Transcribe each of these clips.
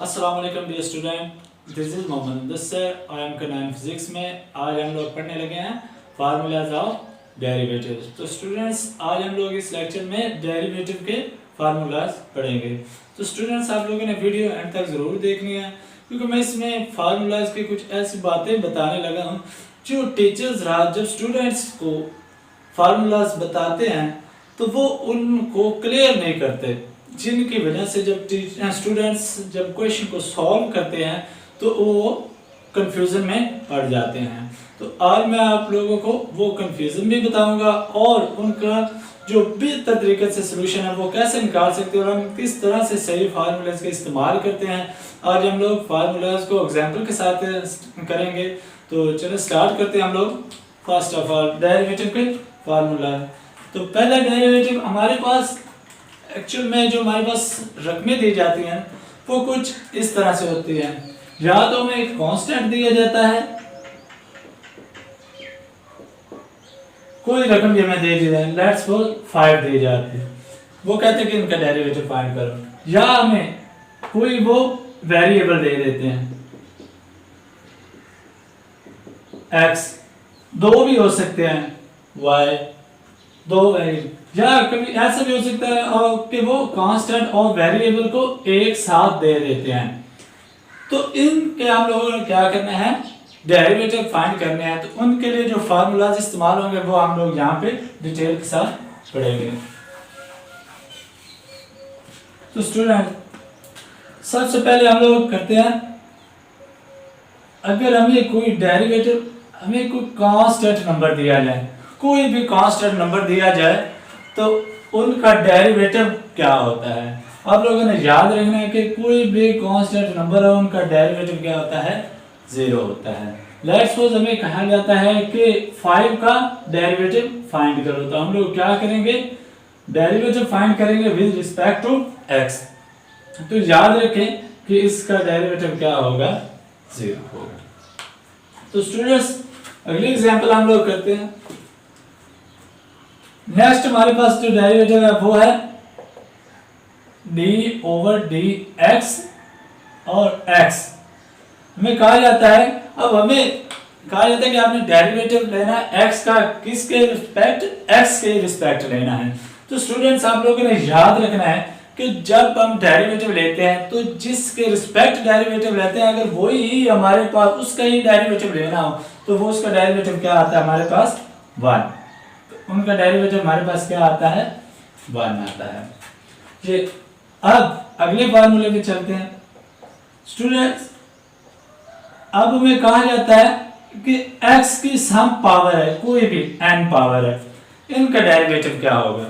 अस्सलाम वालेकुम dear student, this is Mohammad Mudassir. I am combined physics में आज हम लोग पढ़ने लगे हैं फार्मूलाज ऑफ डेरिवेटिव्स। तो स्टूडेंट्स आज हम लोग इस लेक्चर में डेरिवेटिव के फार्मूलाज पढ़ेंगे। तो स्टूडेंट्स आप लोगों ने वीडियो एंड तक ज़रूर देखनी है, क्योंकि मैं इसमें फार्मूलाज की कुछ ऐसी बातें बताने लगा हूँ जो टीचर्स रात जब स्टूडेंट्स को फार्मूलाज बताते हैं तो वो उनको क्लियर नहीं करते, जिनकी वजह से जब स्टूडेंट्स जब क्वेश्चन को सॉल्व करते हैं तो वो कंफ्यूजन में पड़ जाते हैं। तो आज मैं आप लोगों को वो कंफ्यूजन भी बताऊंगा और उनका जो बेहतर तरीके से सोल्यूशन है वो कैसे निकाल सकते हैं और हम किस तरह से सही फार्मूलाज का इस्तेमाल करते हैं। आज हम लोग फार्मूलाज को एग्जाम्पल के साथ करेंगे। तो चलो स्टार्ट करते हैं हम लोग। फर्स्ट ऑफ ऑल डेरिवेटिव के फार्मूला। तो पहला डेरिवेटिव हमारे पास एक्चुअल में जो हमारे पास रकमें दी जाती हैं वो कुछ इस तरह से होती हैं। या तो हमें एक कांस्टेंट दिया जाता है, कोई रकम ये हमें दे दी है, लेट्स सपोज 5 दी जाती है, वो कहते हैं कि इनका डेरिवेटिव फाइंड करो। या हमें कोई वो वेरिएबल दे देते हैं x, दो भी हो सकते हैं y, दो वेरिएबल, या कभी ऐसा भी हो सकता है कि वो कांस्टेंट और वेरिएबल को एक साथ दे देते हैं। तो इनके हम लोगों ने क्या करना है, डेरिवेटिव फाइंड करने हैं। तो उनके लिए जो फार्मूलाज इस्तेमाल होंगे वो हम लोग यहाँ पे डिटेल के साथ पढ़ेंगे। तो स्टूडेंट सबसे पहले हम लोग करते हैं, अगर हमें कोई डेरिवेटिव, हमें कोई कांस्टेंट नंबर दिया जाए, कोई भी कांस्टेंट नंबर दिया जाए तो उनका डेरिवेटिव क्या होता है। आप लोगों ने याद रखना है कि कोई भी कांस्टेंट नंबर है उनका डेरिवेटिव क्या होता है, 0 होता है। लेट्स सपोज हमें कहा जाता है कि 5 का डेरिवेटिव फाइंड करो, तो हम लोग क्या करेंगे, डेरिवेटिव फाइंड करेंगे विद रिस्पेक्ट टू x। तो याद रखें कि इसका डेरिवेटिव क्या होगा, 0 होगा। तो स्टूडेंट्स अगली एग्जांपल हम लोग करते हैं। नेक्स्ट हमारे पास जो डेरिवेटिव है वो है d/dx और x। हमें कहा जाता है, अब हमें कहा जाता है कि आपने डेरिवेटिव लेना है x का, किसके रिस्पेक्ट, x के रिस्पेक्ट लेना है। तो स्टूडेंट्स आप लोगों ने याद रखना है कि जब हम डेरिवेटिव लेते हैं तो जिसके रिस्पेक्ट डेरिवेटिव लेते हैं, अगर वही ही हमारे पास उसका ही डेरिवेटिव लेना हो तो वो उसका डेरिवेटिव क्या आता है हमारे पास, 1। तो उनका डेरिवेटिव हमारे पास क्या आता है, 1 आता है। ये अब अगले फार्मूले पे चलते हैं। स्टूडेंट्स अब हमें कहा जाता है कि x की सम पावर है, कोई भी n पावर है, इनका डेरिवेटिव क्या होगा।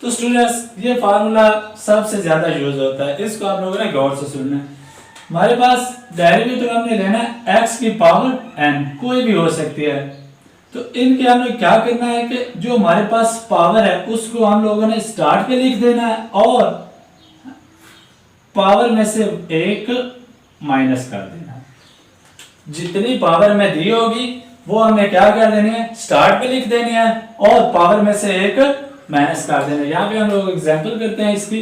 तो स्टूडेंट्स ये फार्मूला सबसे ज्यादा यूज होता है, इसको आप लोगों ने गौर से सुनना है। हमारे पास डेरिवेटिव हमने लेना है x की पावर n, कोई भी हो सकती है। तो इनके हमने क्या करना है कि जो हमारे पास पावर है उसको हम लोगों ने स्टार्ट पे लिख देना है और पावर में से 1 माइनस कर देना है। जितनी पावर में दी होगी वो हमने क्या कर देनी है, स्टार्ट पे लिख देनी है और पावर में से 1 माइनस कर देना है। यहाँ पे हम लोग एग्जांपल करते हैं इसकी।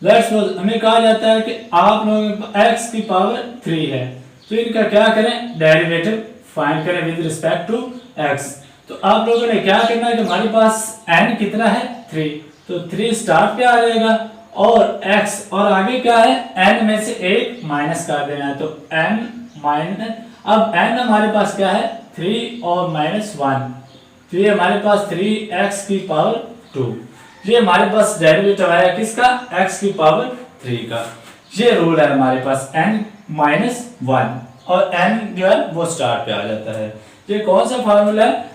लेट्स सपोज हमें कहा जाता है कि आप लोग x की पावर 3 है, तो इनका क्या करें, डेरिवेटिव फाइंड करें विद रिस्पेक्ट टू x। तो आप लोगों ने क्या करना है कि हमारे पास n कितना है, 3, तो 3 स्टार्ट पे आ जाएगा और x और आगे क्या है, n में से 1 माइनस कर देना है। तो n माइनस, अब n हमारे पास क्या है, 3 और -1, तो ये हमारे पास 3x की पावर 2। ये हमारे पास डेरिवेटिव आया किसका, x की पावर 3 का। ये रूल है हमारे पास n-1 और n जो है वो स्टार्ट पे आ जाता है। ये कौन सा फार्मूला है,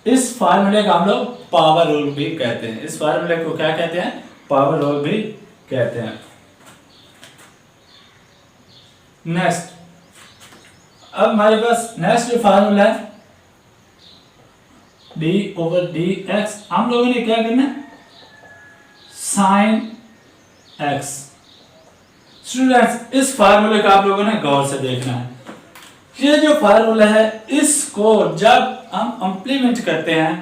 इस फार्मूले का हम लोग पावर रूल भी कहते हैं। इस फार्मूले को क्या कहते हैं, पावर रूल भी कहते हैं। नेक्स्ट अब हमारे पास नेक्स्ट जो फार्मूला है d/dx, हम लोगों ने क्या करना है, sin x। स्टूडेंट्स इस फार्मूले का आप लोगों ने गौर से देखना है। ये जो फार्मूला है इसको जब हम इंप्लीमेंट करते हैं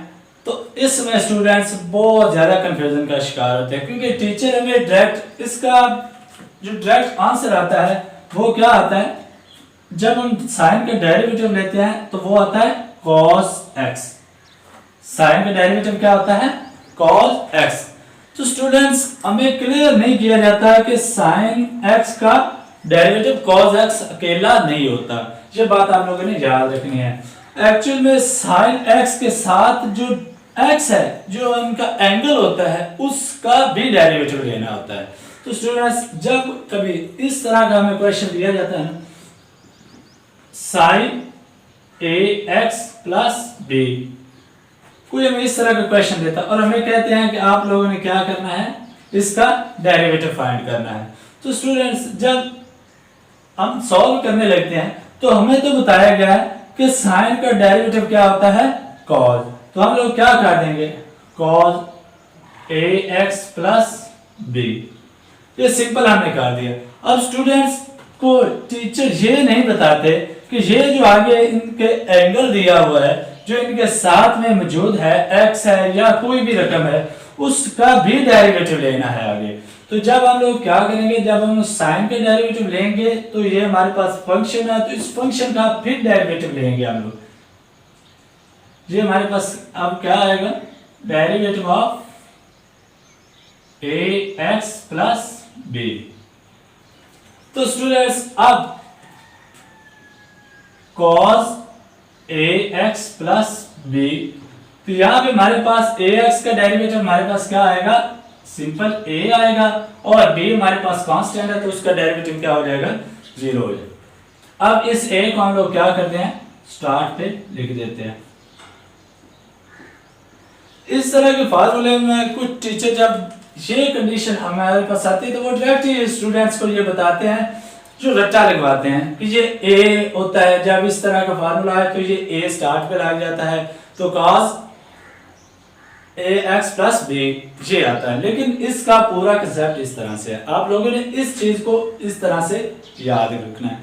तो इसमें स्टूडेंट्स बहुत ज़्यादा कंफ्यूजन का शिकार होते हैं, क्योंकि टीचर हमें डायरेक्ट इसका जो डायरेक्ट आंसर आता है वो क्या आता है, जब हम साइन का डेरिवेटिव लेते हैं तो वो आता है cos x। साइन का डेरिवेटिव क्या होता है, cos x। तो स्टूडेंट्स हमें क्लियर नहीं किया जाता है कि साइन x का डेरिवेटिव cos x अकेला नहीं होता। ये बात आप लोगों ने याद रखनी है। एक्चुअल में साइन x के साथ जो x है, जो उनका एंगल होता है, उसका भी डेरिवेटिव लेना होता है। तो स्टूडेंट्स जब कभी इस तरह का हमें क्वेश्चन दिया जाता है ना, साइन ax प्लस b, कोई हमें इस तरह का क्वेश्चन देता है और हमें कहते हैं कि आप लोगों ने क्या करना है, इसका डेरिवेटिव फाइंड करना है। तो स्टूडेंट्स जब हम सॉल्व करने लगते हैं तो हमें तो बताया गया है कि साइन का डेरिवेटिव क्या होता है, cos। तो हम लोग क्या कर देंगे, cos ax प्लस b, ये सिंपल हमने कर दिया। अब स्टूडेंट्स को टीचर ये नहीं बताते कि ये जो आगे इनके एंगल दिया हुआ है, जो इनके साथ में मौजूद है, x है या कोई भी रकम है, उसका भी डेरिवेटिव लेना है आगे। तो जब हम लोग क्या करेंगे, जब हम साइन का डेरिवेटिव लेंगे तो ये हमारे पास फंक्शन है, तो इस फंक्शन का फिर डेरिवेटिव लेंगे हम लोग। ये हमारे पास अब क्या आएगा, derivative of ax plus b। तो स्टूडेंट्स अब cos ax प्लस b, तो यहाँ पे हमारे पास ax का डेरिवेटिव हमारे पास क्या आएगा, सिंपल a आएगा, और b हमारे पास कांस्टेंट है तो उसका डेरिवेटिव क्या हो जाएगा, 0 हो जाएगा। अब इस a को हम लोग क्या करते हैं, स्टार्ट पे लिख देते हैं। इस तरह के फार्मूले में कुछ टीचर जब ये कंडीशन हमारे पास आती है तो वो डायरेक्ट ही स्टूडेंट्स को ये बताते हैं, जो रट्टा लगवाते हैं कि ये a होता है, जब इस तरह का फार्मूला है तो ये a स्टार्ट पे लग जाता है, तो cos ax प्लस b ये आता है। लेकिन इसका पूरा कंसेप्ट इस तरह से है, आप लोगों ने इस चीज को इस तरह से याद रखना है।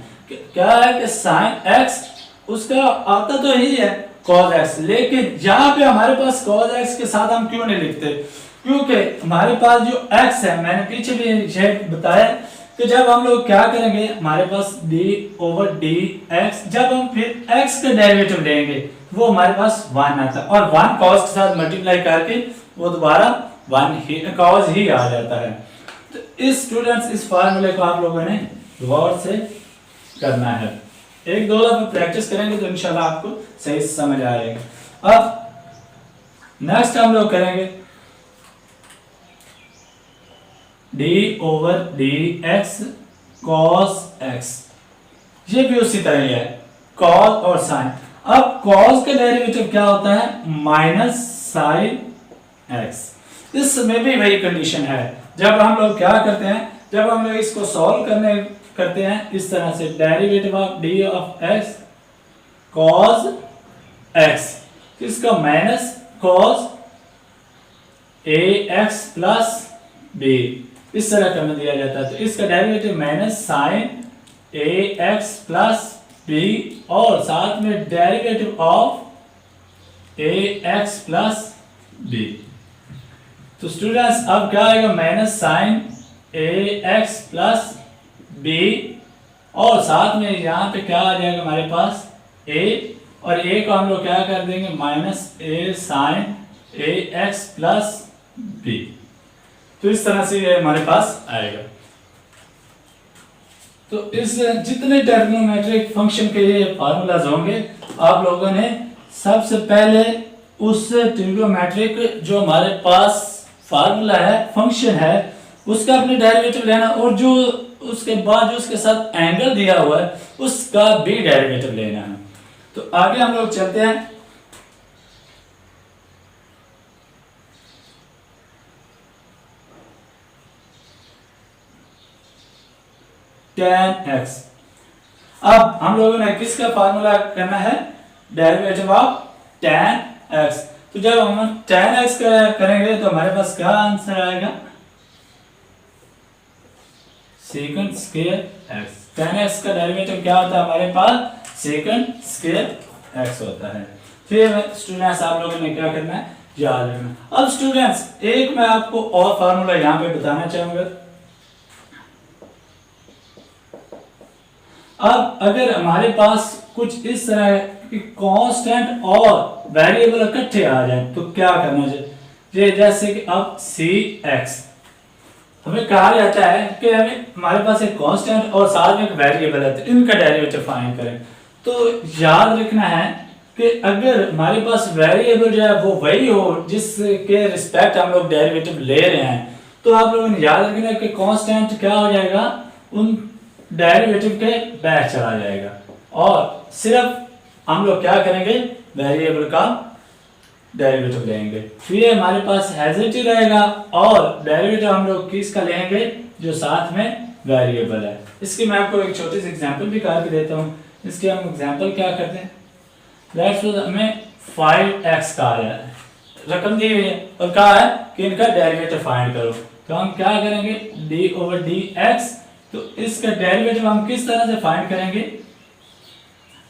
क्या है कि sin x उसका आता तो यही है cos x, लेकिन यहाँ पे हमारे पास cos x के साथ हम क्यों नहीं लिखते, क्योंकि हमारे पास जो x है, मैंने पीछे भी ये बताया कि जब हम लोग क्या करेंगे, हमारे पास d ओवर dx, जब हम फिर x का डेरिवेटिव लेंगे वो हमारे पास 1 आता है, और 1 cos के साथ मल्टीप्लाई करके वो दोबारा 1 ही cos ही आ जाता है। तो इस स्टूडेंट्स इस फार्मूले को आप लोगों ने गौर से करना है, एक दो दफा प्रैक्टिस करेंगे तो इंशाल्लाह आपको सही समझ आएगा। अब नेक्स्ट हम लोग करेंगे d over dx cos x, ये भी उसी तरह ही है, cos और sin। अब cos का डेरिवेटिव क्या होता है, माइनस sin x। इसमें भी वही कंडीशन है, जब हम लोग क्या करते हैं, जब हम लोग इसको सॉल्व करते हैं इस तरह से, derivative of d of x cos x, इसका minus cos ax plus b, इस तरह करने दिया जाता है। तो इसका derivative minus sin ax plus b, और साथ में derivative of ax plus b। तो स्टूडेंट्स अब क्या आएगा, minus sin ax plus b, और साथ में यहाँ पे क्या आ जाएगा हमारे पास a, और a को हम लोग क्या कर देंगे, minus a sin ax plus b। तो इस तरह से ये हमारे पास आएगा। तो इस जितने ट्रिग्नोमेट्रिक फंक्शन के ये फार्मूलाज होंगे, आप लोगों ने सबसे पहले उस ट्रिग्नोमेट्रिक जो हमारे पास फार्मूला है, फंक्शन है, उसका अपने डेरिवेटिव लेना, और जो उसके बाद जो उसके साथ एंगल दिया हुआ है उसका भी डेरिवेटिव लेना है। तो आगे हम लोग चलते हैं। tan x, अब हम लोगों ने किसका फार्मूला करना है, डेरिवेटिव ऑफ tan x। तो जब हम tan x करेंगे तो हमारे पास क्या आंसर आएगा, second square x। tan x का डेरिवेटिव क्या होता है हमारे पास, सेकंड स्क्वायर x होता है। फिर स्टूडेंट्स आप लोगों ने क्या करना है, याद रखना। अब स्टूडेंट्स एक मैं आपको और फार्मूला यहाँ पे बताना चाहूंगा। अब अगर हमारे पास कुछ इस तरह कि कांस्टेंट और वेरिएबल इकट्ठे आ जाए तो क्या करना चाहिए, जैसे कि अब सी एक्स हमें कहा जाता है कि हमें हमारे पास एक कांस्टेंट और साथ में एक वेरिएबल है, तो इनका डेरिवेटिव फाइंड करें। तो याद रखना है कि अगर हमारे पास वेरिएबल जो है वो वही हो जिसके रिस्पेक्ट हम लोग डेरिवेटिव ले रहे हैं, तो आप लोगों ने याद रखना है कि कांस्टेंट क्या हो जाएगा, उन डेरिवेटिव के बैक चला जाएगा और सिर्फ हम लोग क्या करेंगे, वेरिएबल का डेरिवेटिव लेंगे। तो ये हमारे पास हैज़ ही रहेगा और डेरिवेटिव हम लोग किसका लेंगे, जो साथ में वेरिएबल है। इसकी मैं आपको एक छोटी सी एग्जांपल भी करके देता हूँ। इसकी हम एग्जांपल क्या करते हैं, लेट्स सपोज हमें 5x कहा है, रकम दी हुई है और कहा है कि इनका डेरिवेटिव फाइंड करो। तो हम क्या करेंगे, d/dx। तो इसका डेरिवेटिव हम किस तरह से फाइंड करेंगे,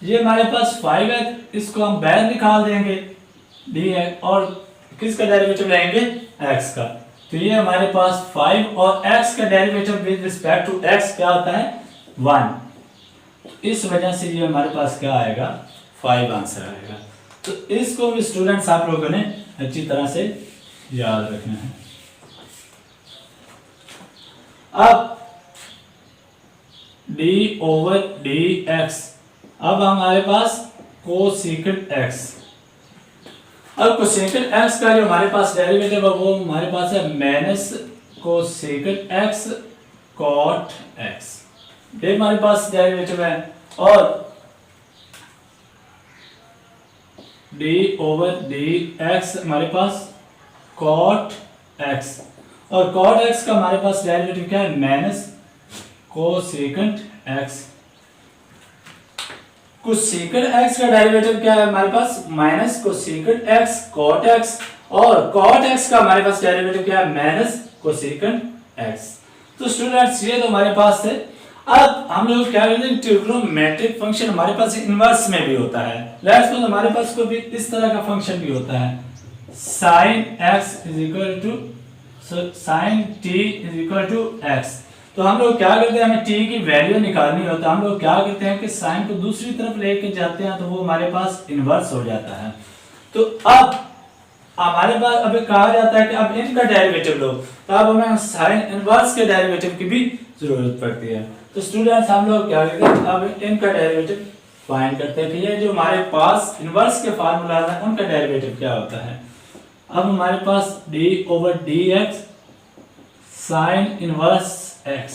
ये हमारे पास 5 है, इसको हम बाहर निकाल देंगे dx और किसका डेरिवेटिव लेंगे, x का। तो ये हमारे पास 5 और x का derivative with respect to x क्या होता है, 1। इस वजह से ये हमारे पास क्या आएगा, 5 आंसर आएगा। तो इसको भी स्टूडेंट्स आप लोगों ने अच्छी तरह से याद रखना है। अब d/dx, अब हमारे पास कोसेकेंट x। अब कोसेकेंट x का जो हमारे पास डेरिवेटिव है वो हमारे पास है minus cosecant x cot x, ये हमारे पास डेरिवेटिव है। और d/dx हमारे पास कॉट x, और कॉट x का हमारे पास डेरिवेटिव क्या है, minus cosecant x। Cosecant x का डेरिवेटिव क्या है हमारे पास, minus cosecant x cot x, और कॉट x का हमारे पास डेरिवेटिव क्या है, माइनस कोसेकेंट x। तो स्टूडेंट्स ये तो हमारे पास थे। अब हम लोग क्या करते हैं, ट्रिग्नोमेट्रिक फंक्शन हमारे पास इनवर्स में भी होता है। लेट्स सपोज हमारे पास कोई भी इस तरह का फंक्शन भी होता है, sin x is equal to sin t is equal to x। तो हम लोग क्या करते हैं, हमें t की वैल्यू निकालनी होता है, हम लोग क्या करते हैं कि साइन को दूसरी तरफ लेके जाते हैं, तो वो हमारे पास इनवर्स हो जाता है। तो अब हमारे पास अभी कहा जाता है कि अब इनका डेरिवेटिव लो, तो अब हमें साइन इनवर्स के डेरिवेटिव की भी जरूरत पड़ती है। तो स्टूडेंट्स हम लोग क्या करते हैं, अब इनका डेरिवेटिव फाइंड करते हैं कि ये जो हमारे पास इनवर्स के फार्मूला है उनका डेरिवेटिव क्या होता है। अब हमारे पास d/dx साइन इनवर्स x,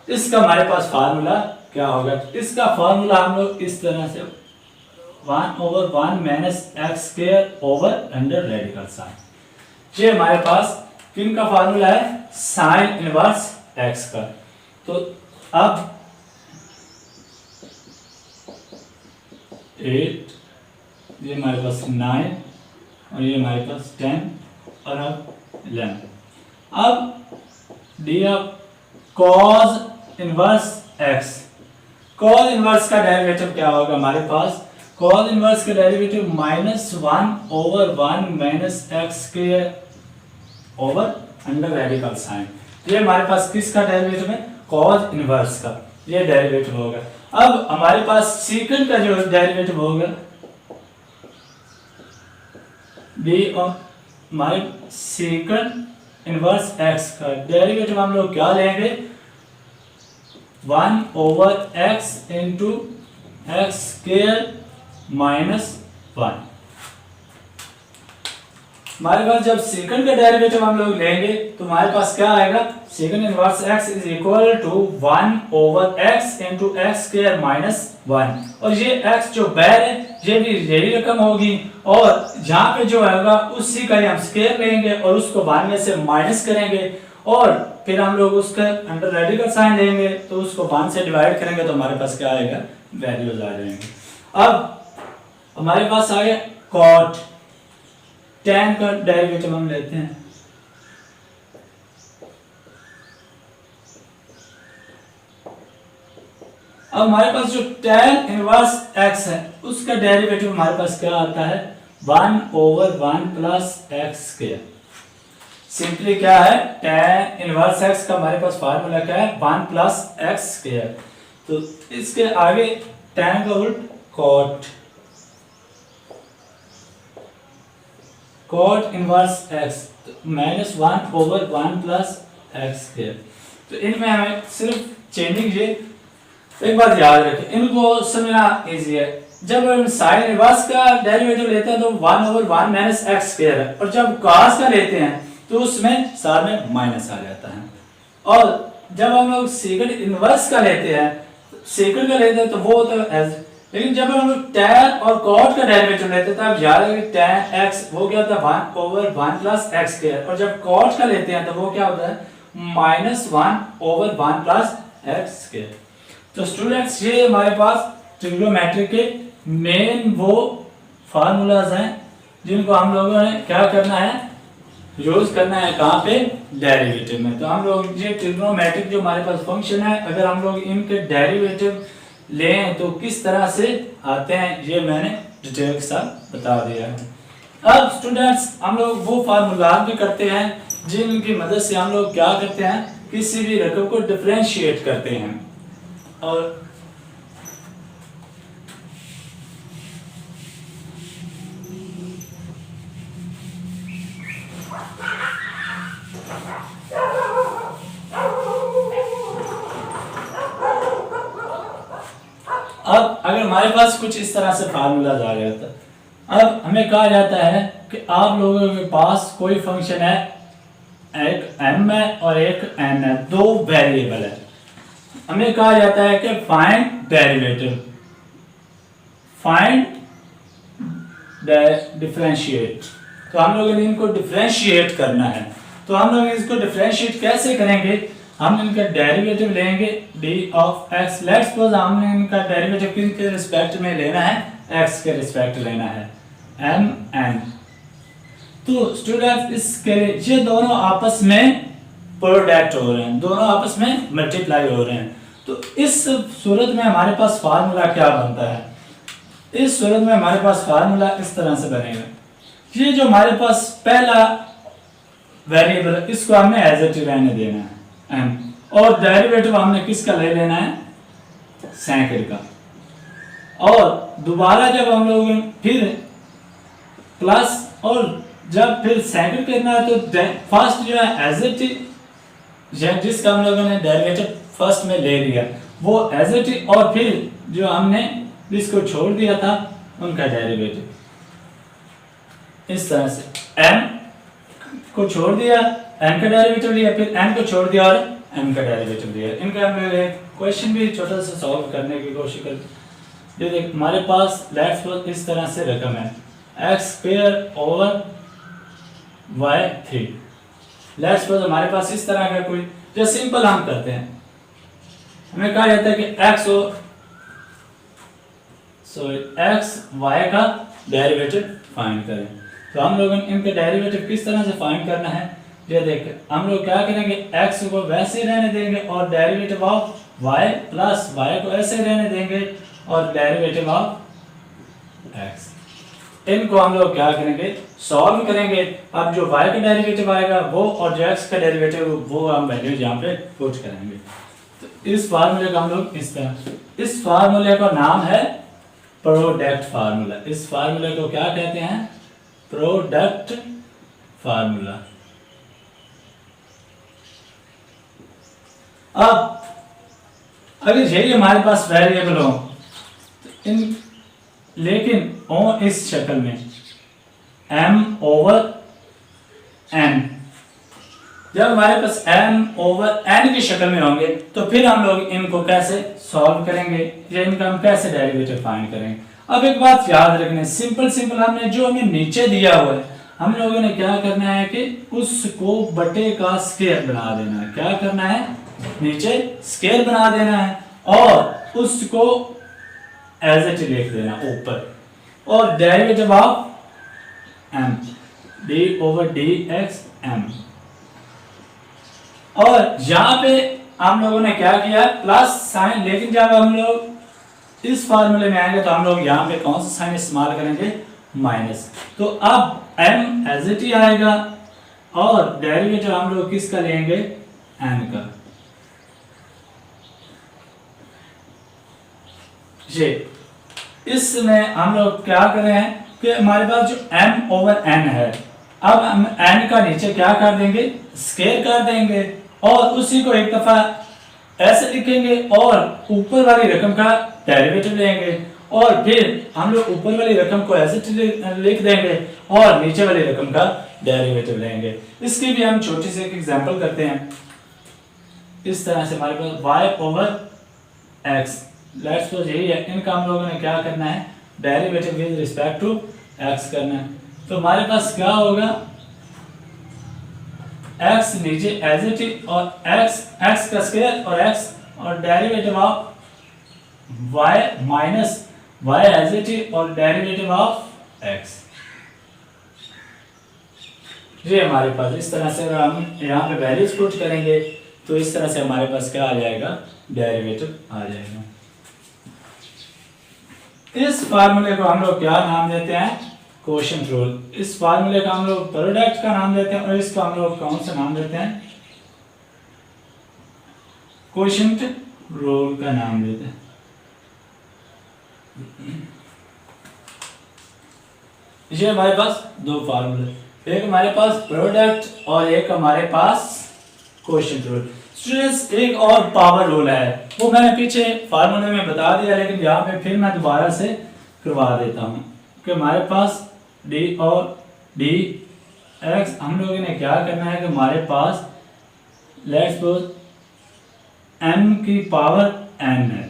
इसका हमारे पास फार्मूला क्या होगा, इसका फार्मूला हम लोग इस तरह से 1/1 minus x square over under radical sign, ये हमारे पास किन का फार्मूला है, साइन इनवर्स x का। तो अब 8, ये हमारे पास 9 और ये हमारे पास 10 और अब 11। अब D of cos inverse x, cos inverse का डेरिवेटिव क्या होगा हमारे पास, cos इनवर्स का derivative -1/1 minus x square over under radical sign. ये हमारे पास किसका डेरिवेटिव है, cos इनवर्स का, ये डेरिवेटिव होगा। अब हमारे पास सेकंड का जो डेरिवेटिव होगा डी ऑफ हमारे सेकंड इनवर्स x का डेरिवेटिव हम लोग क्या लेंगे, 1/x into X square minus 1। हमारे पास जब सेकंड का डेरिवेटिव हम लोग लेंगे तो हमारे पास क्या आएगा, second inverse x is equal to 1/x into X square minus 1। और ये x जो बाहर है ये भी यही रकम होगी, और जहाँ पे जो होगा उसी का हम स्क्वायर लेंगे और उसको 1 में से माइनस करेंगे, और फिर हम लोग उसका अंडर रेडिकल साइन लेंगे तो उसको 1 से डिवाइड करेंगे तो हमारे पास क्या आएगा, वैल्यूज आ जाएंगे। अब हमारे पास आ गया कॉट, tan का डेरिवेटिव हम लेते हैं, अब हमारे पास जो tan इनवर्स x है उसका डेरिवेटिव हमारे पास क्या आता है, 1/1 प्लस एक्स स्क्वायर। सिंपली क्या है, tan इनवर्स x का हमारे पास फार्मूला क्या है, 1 प्लस एक्स स्क्वायर। तो इसके आगे tan का उल्ट cot inverse x -1/1 plus x square. तो इनमें हमें सिर्फ चेंजिंग ये एक बात याद रखें, इनको समझना इजी है। जब हम साइन इनवर्स का डेरिवेटिव लेते हैं तो 1/1 माइनस एक्स स्क्वायर है, और जब cos का लेते हैं तो उसमें साथ में माइनस आ जाता है। और जब हम लोग सेकंड इनवर्स का लेते हैं, तो वो तो एज, लेकिन जब हम लोग tan और cot का डेरिवेटिव लेते हैं तो आप याद रखें tan x वो क्या होता है 1/1 प्लस एक्स स्क्वायर, और जब cot का लेते हैं तो वो क्या होता है -1/1 प्लस एक्स स्क्वायर। तो स्टूडेंट्स ये हमारे पास ट्रिग्नोमेट्री के मेन वो फार्मूलाज हैं जिनको हम लोगों ने क्या करना है, यूज करना है कहाँ पे, डेरिवेटिव में। तो हम लोग ये ट्रिग्नोमेट्रिक जो हमारे पास फंक्शन है, अगर हम लोग इनके डेरिवेटिव लें तो किस तरह से आते हैं ये मैंने डिटेल के साथ बता दिया है। अब स्टूडेंट्स हम लोग वो फार्मूला भी करते हैं जिनकी मदद से हम लोग क्या करते हैं, किसी भी रकम को डिफरेंशिएट करते हैं। और अब अगर हमारे पास कुछ इस तरह से फार्मूला आ जाता है, अब हमें कहा जाता है कि आप लोगों के पास कोई फंक्शन है, एक m है और एक n है, दो वेरिएबल है। हमें कहा जाता है कि फाइंड डेरिवेटिव, फाइंड डिफरेंशिएट। तो हम लोगों ने इनको डिफरेंशिएट करना है। तो हम लोग इसको डिफरेंशिएट कैसे करेंगे, हम इनका डेरिवेटिव लेंगे d of x। Let's suppose हमने इनका डेरिवेटिव किसके रिस्पेक्ट में लेना है, x के रिस्पेक्ट लेना है, m n। तो स्टूडेंट्स इसके ये दोनों आपस में प्रोडक्ट हो रहे हैं, दोनों आपस में मल्टीप्लाई हो रहे हैं। तो इस सूरत में हमारे पास फार्मूला क्या बनता है, इस सूरत में हमारे पास फार्मूला इस तरह से बनेगा। ये जो हमारे पास पहला वेरिएबल है इसको हमने एज इट रहने देना है m, और डेरिवेटिव हमने किसका ले लेना है, सेकंड का। और दोबारा जब हम लोग फिर प्लस, और जब फिर सेकंड करना है तो फर्स्ट जो है एज इट, जिसका हम लोगों ने डेरिवेटिव फर्स्ट में ले लिया वो एज इट, और फिर जो हमने इसको छोड़ दिया था उनका डेरिवेटिव इस तरह से m को छोड़ दिया, n का डेरिवेटिव लिया, फिर n को छोड़ दिया और m का डेरिवेटिव लिया। इनका हम क्वेश्चन भी छोटा सा सॉल्व करने की कोशिश करते। ये देख हमारे पास लेट्स सपोज इस तरह से रकम है x² over y3। Let's suppose हमारे पास इस तरह का कोई, जो सिंपल हम करते हैं, हमें कहा जाता है कि x y का डेरिवेटिव फाइंड करें। तो हम लोग इनके डेरिवेटिव किस तरह से फाइंड करना है, ये देखें। हम लोग क्या करेंगे, x को वैसे रहने देंगे और derivative of y plus y को ऐसे रहने देंगे और डेरिवेटिव ऑफ x, इनको हम लोग क्या करेंगे, सॉल्व करेंगे। अब जो y का डेरिवेटिव आएगा वो, और जो x का डेरिवेटिव वो हम वैल्यू यहाँ पे पुट करेंगे। तो इस फार्मूले का हम लोग इस तरह, इस फार्मूले का नाम है प्रोडक्ट फार्मूला। इस फार्मूले को क्या कहते हैं, प्रोडक्ट फार्मूला। अब अगर यही हमारे पास वेरिएबल हो तो इन, लेकिन हो इस शक्ल में m ओवर n, जब हमारे पास m ओवर n की शक्ल में होंगे तो फिर हम लोग इनको कैसे सॉल्व करेंगे, या इनका हम कैसे डेरिवेटिव फाइंड करेंगे। अब एक बात याद रखना, सिंपल हमने जो हमें नीचे दिया हुआ है, हम लोगों ने क्या करना है कि उसको बटे का स्क्वायर बना देना है। क्या करना है, नीचे स्क्वायर बना देना है और उसको एज इट लिख देना ऊपर, और derivative of m d over dx m। और यहाँ पे हम लोगों ने क्या किया, प्लस साइन, लेकिन जब हम लोग इस फार्मूले में आएंगे तो हम लोग यहाँ पे कौन सा साइन इस्तेमाल करेंगे, माइनस, तो अब m एज इट ही आएगा और डेरिवेटिव हम लोग किसका लेंगे, n का। ये इसमें हम लोग क्या कर रहे हैं कि हमारे पास जो m ओवर n है, अब हम n का नीचे क्या कर देंगे, स्केयर कर देंगे और उसी को एक दफा ऐसे लिखेंगे और ऊपर वाली रकम का डेरिवेटिव लेंगे और फिर हम लोग ऊपर वाली रकम को ऐसे लिख देंगे और नीचे वाली रकम का डेरिवेटिव लेंगे। इसकी भी हम छोटी सी एक एग्जांपल करते हैं। इस तरह से हमारे पास y over x, let's suppose यही है, इनका हम लोगों ने क्या करना है, derivative with respect to x करना है। तो हमारे पास क्या होगा, x नीचे एज इट इज और x का स्क्वायर और x और derivative of y minus y as it is और डेरिवेटिव ऑफ x। ये हमारे पास इस तरह से अगर हम यहाँ पे वैल्यूज पुट करेंगे तो इस तरह से हमारे पास क्या आ जाएगा, डेरिवेटिव आ जाएगा। इस फार्मूले को हम लोग क्या नाम देते हैं, कोशेंट रूल। इस फार्मूले का हम लोग प्रोडक्ट का नाम देते हैं और इसका हम लोग कौन सा नाम देते हैं, कोशेंट रूल का नाम देते हैं। ये हमारे पास दो फार्मूले, एक हमारे पास प्रोडक्ट और एक हमारे पास कोशेंट रूल। स्टूडेंट्स एक और पावर रूल है, वो मैंने पीछे फार्मूले में बता दिया, लेकिन यहाँ पे फिर मैं दोबारा से करवा देता हूँ कि हमारे पास d और dx, हम लोगों ने क्या करना है कि हमारे पास लेट्स सपोज m की पावर n है,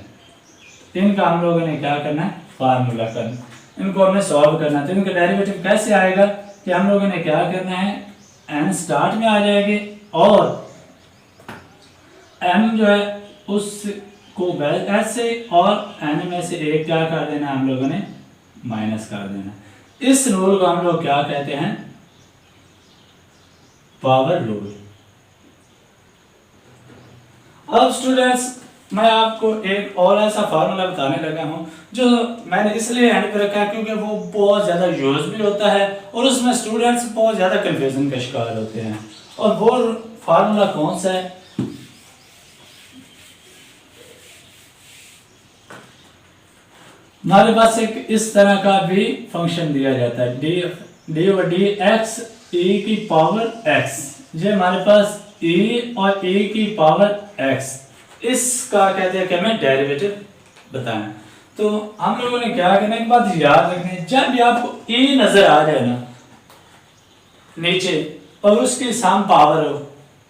इनका हम लोगों ने क्या करना है, फार्मूला करना, इनको हमने सॉल्व करना है। तो इनका डेरिवेटिव कैसे आएगा कि हम लोगों ने क्या करना है, n स्टार्ट में आ जाएगी और m जो है उसको ऐसे और n में से एक क्या कर देना है, हम लोगों ने माइनस कर देना। इस रूल को हम लोग क्या कहते हैं, पावर रूल। अब स्टूडेंट्स मैं आपको एक और ऐसा फार्मूला बताने लगा हूं जो मैंने इसलिए एंड पे रखा है क्योंकि वो बहुत ज़्यादा यूज भी होता है और उसमें स्टूडेंट्स बहुत ज़्यादा कंफ्यूजन का शिकार होते हैं। और वो फार्मूला कौन सा है, हमारे पास एक इस तरह का भी फंक्शन दिया जाता है, डी ओवर डी एक्स ई की पावर x। ये हमारे पास e और e की पावर x, इसका कहते हैं कि हमें डेरिवेटिव बताएं। तो हम लोगों ने क्या करना है, एक बात याद रखनी है, जब भी आपको e नजर आ जाए ना नीचे और उसके सामने पावर हो,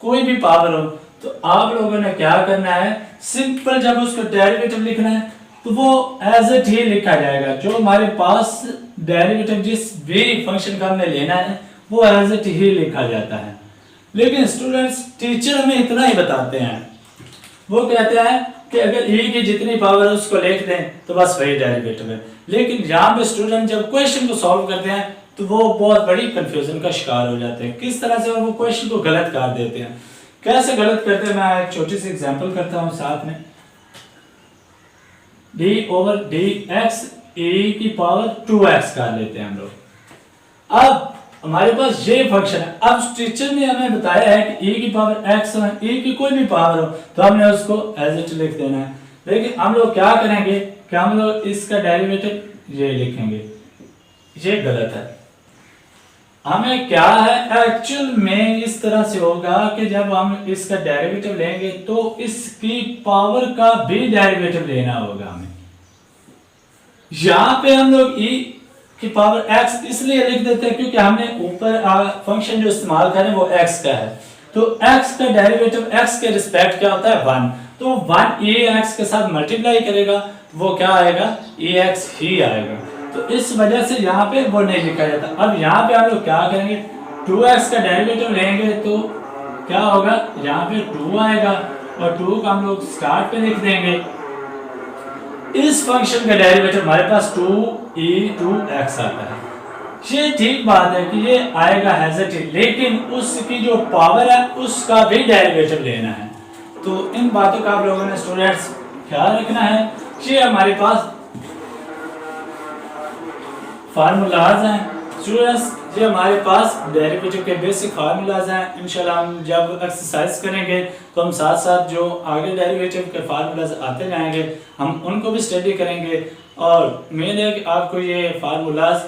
कोई भी पावर हो, तो आप लोगों ने क्या करना है, सिंपल जब उसको डेरिवेटिव लिखना है तो वो एज इट ही लिखा जाएगा। जो हमारे पास डेरिवेटिव जिस भी फंक्शन का हमने लेना है वो एज इट ही लिखा जाता है। लेकिन स्टूडेंट्स टीचर हमें इतना ही बताते हैं, वो कहते हैं कि अगर e की जितनी पावर है उसको लिख दें तो बस वही डेरिवेटिव है। लेकिन यहाँ पे स्टूडेंट जब क्वेश्चन को सॉल्व करते हैं तो वो बहुत बड़ी कंफ्यूजन का शिकार हो जाते हैं, किस तरह से, और वो क्वेश्चन को गलत कर देते हैं। कैसे गलत करते हैं, मैं एक छोटी सी एग्जांपल करता हूँ साथ में। d ओवर डी एक्स ए की पावर 2x कर लेते हैं हम लोग। अब हमारे पास ये फंक्शन है, अब टीचर ने हमें बताया है कि e की पावर x और e की कोई भी पावर हो तो हमने उसको एज इट लिख देना है। लेकिन हम लोग क्या करेंगे कि हम लोग इसका डेरिवेटिव ये लिखेंगे, ये गलत है। हमें क्या है, एक्चुअल में इस तरह से होगा कि जब हम इसका डेरिवेटिव लेंगे तो इसकी पावर का भी डेरिवेटिव लेना होगा हमें। यहां पे हम लोग e की पावर x इसलिए लिख देते हैं क्योंकि हमने ऊपर फंक्शन जो इस्तेमाल करें वो x का है, तो x का डेरिवेटिव x के रिस्पेक्ट क्या होता है, 1। तो 1 ax के साथ मल्टीप्लाई करेगा वो क्या आएगा, ax ही आएगा। तो इस वजह से यहाँ पे वो नहीं लिखा जाता। अब यहाँ पे हम लोग क्या करेंगे, 2x का डेरिवेटिव लेंगे तो क्या होगा, यहाँ पे 2 आएगा और 2 का हम लोग स्टार्ट पे लिख देंगे। इस फंक्शन का डेरिवेटिव हमारे पास 2e2x आता है। ये ठीक बात है कि ये आएगा हैज़र्ड, लेकिन उसकी जो पावर है उसका भी डेरिवेटिव लेना है। तो इन बातों का आप लोगों ने स्टूडेंट्स ख्याल रखना है। ये हमारे पास फार्मूलाज हैं स्टूडेंट्स, ये हमारे पास डेरिवेटिव के बेसिक फार्मूलाज हैं। इंशाल्लाह हम जब एक्सरसाइज करेंगे तो हम साथ साथ जो आगे डेरिवेटिव के फार्मूलाज आते जाएंगे हम उनको भी स्टडी करेंगे। और उम्मीद है कि आपको ये फार्मूलाज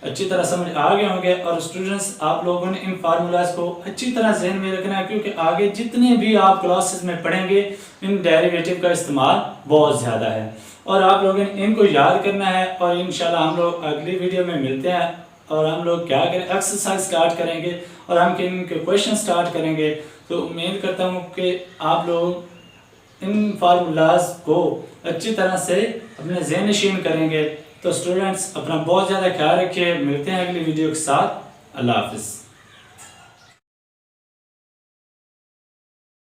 अच्छी तरह समझ आ गए होंगे। और स्टूडेंट्स, आप लोगों ने इन फार्मूलाज को अच्छी तरह ज़हन में रखना है, क्योंकि आगे जितने भी आप क्लासेस में पढ़ेंगे इन डेरिवेटिव का इस्तेमाल बहुत ज़्यादा है और आप लोगों ने इनको याद करना है। और इंशाल्लाह हम लोग अगली वीडियो में मिलते हैं और हम लोग क्या करें, एक्सरसाइज स्टार्ट करेंगे और हम इनके क्वेश्चन स्टार्ट करेंगे। तो उम्मीद करता हूँ कि आप लोग इन फार्मूलाज को अच्छी तरह से अपने ज़हन नशीन करेंगे। तो स्टूडेंट्स, अपना बहुत ज़्यादा ख्याल रखिए। मिलते हैं अगली वीडियो के साथ। अल्लाह हाफिज़।